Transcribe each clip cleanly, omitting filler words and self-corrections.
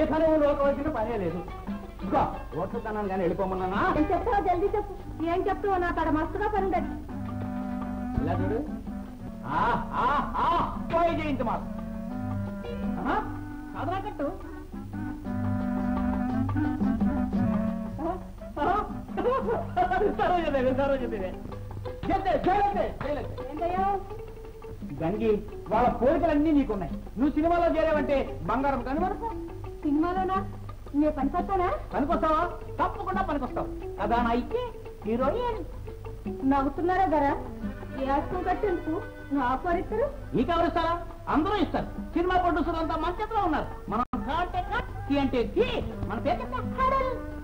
ఇక నువ్వు లోకవలసిన పనే లేదు. ఇదిగో ఓట్లు తన్నాను కానీ వెళ్ళిపోమన్నానా? చెప్తావా? జల్దీ చెప్పు. ఏం చెప్తావు? నాకు అక్కడ మస్తుగా పని. ఇలా చూడు. పోయి జయంతి మాకు సాధనా కట్టు. గంగి వాళ్ళ కోరికలన్నీ నీకున్నాయి. నువ్వు సినిమాలో చేరావంటే బంగారం కానీ వరకు. సినిమాలోనా? నేను పనికొస్తానా? పనికొస్తావా? తప్పకుండా పనికొస్తావు కదా. నా ఇచ్చే హీరోయిన్. నవ్వుతున్నారా గారా? ఏసుకుని కట్టేందుకు నా పరిస్థితులు నీకెవరిస్తారా? అందరూ ఇస్తారు. సినిమా ప్రొడ్యూసర్ అంతా మన చేతిలో ఉన్నారు. మనం అంటే మన పేరు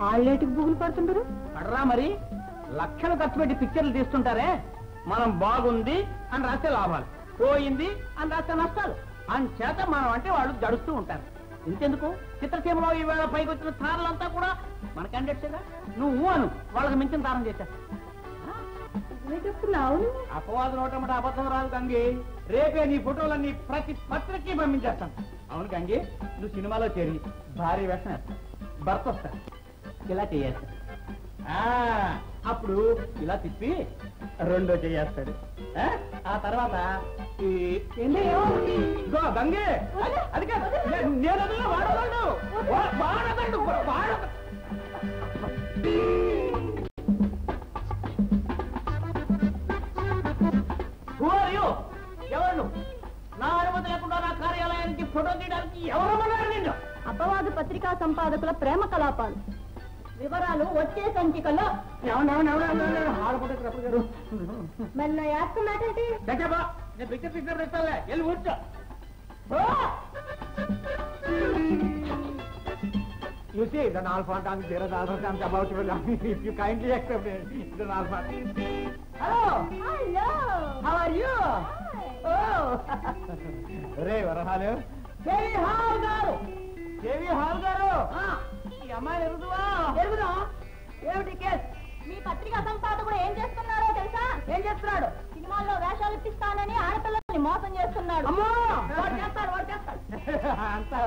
ఆళ్ళేటికి బుగులు పడుతుంటారు. పడరా మరి. లక్షలు ఖర్చు పెట్టి పిక్చర్లు తీస్తుంటారే. మనం బాగుంది అని రాస్తే లాభాలు, పోయింది అని రాస్తే నష్టాలు. అంచేత మనం అంటే వాళ్ళు జడుస్తూ ఉంటారు. ఇంతెందుకు, చిత్రసీమలో ఈవేళ పైకి వచ్చిన తారలంతా కూడా మన క్యాండిడేట్సేగా. నువ్వు అను, వాళ్ళకి మించిన తారం చేశా. చెప్తున్నావు? అపవాదం ఒకటమాట అబద్ధం రాదు గంగి. రేపే నీ ఫోటోలన్నీ ప్రతి పత్రికకి పంపించేస్తాను. అవును గంగి, నువ్వు సినిమాలో చేరి భారీ వేషం వేస్తావు, భర్త వస్తాను, ఇలా చేయేస్తాడు. అప్పుడు ఇలా తిప్పి రెండో చేయేస్తాడు. ఆ తర్వాత గంగి అది కాదు, నేను వాడదండు వాడదండు వాడదు. ఎవరు? నా అనుమతి లేకుండా నా కార్యాలయానికి ఫోటో తీయడానికి ఎవరమ్మన్నారు నిన్ను? అపవాదు పత్రికా సంపాదకుల ప్రేమ కలాపాలు వివరాలు వచ్చే సంచికలో. మరి నా యాస్తున్నాటంటే నేను పిక్చర్ తీసినప్పుడు ఇస్తానులే, వెళ్ళి కూర్చో. You see, the alpha times there is alpha times about to if you kindly accept it, it's an alpha. Hello. Hello. How are you? Oh. Ray, వరహాలు. కేవి హాల్ గారు. కేవి హాల్ గారు. ఈ అమ్మాయి ఎరుగుదువా? ఎరుగుదా? ఏమిటి case? మీ పత్రికా సంపాదకుడు ఏం చేస్తున్నారో తెలుసా? ఏం చేస్తున్నాడు? సినిమాల్లో వేషాలు ఇప్పిస్తానని ఆడపిల్లల్ని మోసం చేస్తున్నాడు. అమ్మో, వాడు చేస్తాడు, వాడు చేస్తాడు. అంతా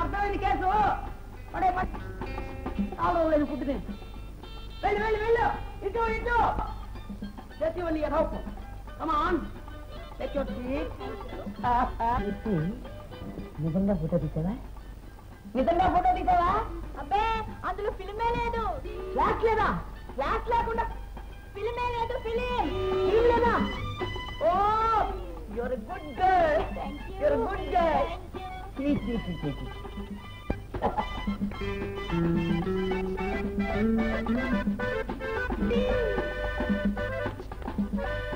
అర్థమైంది కేసు. లేదు ఫుడ్ తిని వెళ్ళు వెళ్ళు వెళ్ళు. ఇటు ఇటు చేసి హోప్. కమాన్ నిజంగా ఫోటో తీసావా? నిజంగా ఫోటో తీసావా? అబ్బే, అందులో ఫిల్మే లేదు. ఫ్లాష్ లేదా? ఫ్లాష్ లేకుండా ఫిల్మే లేదు. ఫిలిం లేదా? Oh, you're good girl. You're good girl.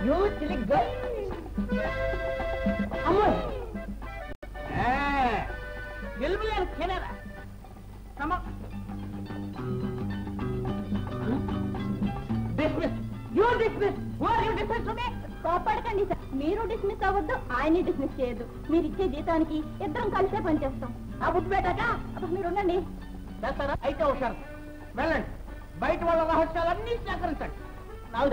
You silly girl. అమ్మో, గెలుపులేని కెనరా. కోపడకండి సార్, మీరు డిస్మిస్ అవ్వద్దు, ఆయన్ని డిస్మిస్ చేయొద్దు. మీరు ఇచ్చే జీతానికి ఇద్దరం కలిసే పనిచేస్తాం. ఆ బుద్ధి పెట్టాక అప్పుడు మీరు ఉండండి. చేస్తారా? అయితే హుషారు వెళ్ళండి. బయట వాళ్ళ రహస్యాలన్నీ సేకరించండి. నాకు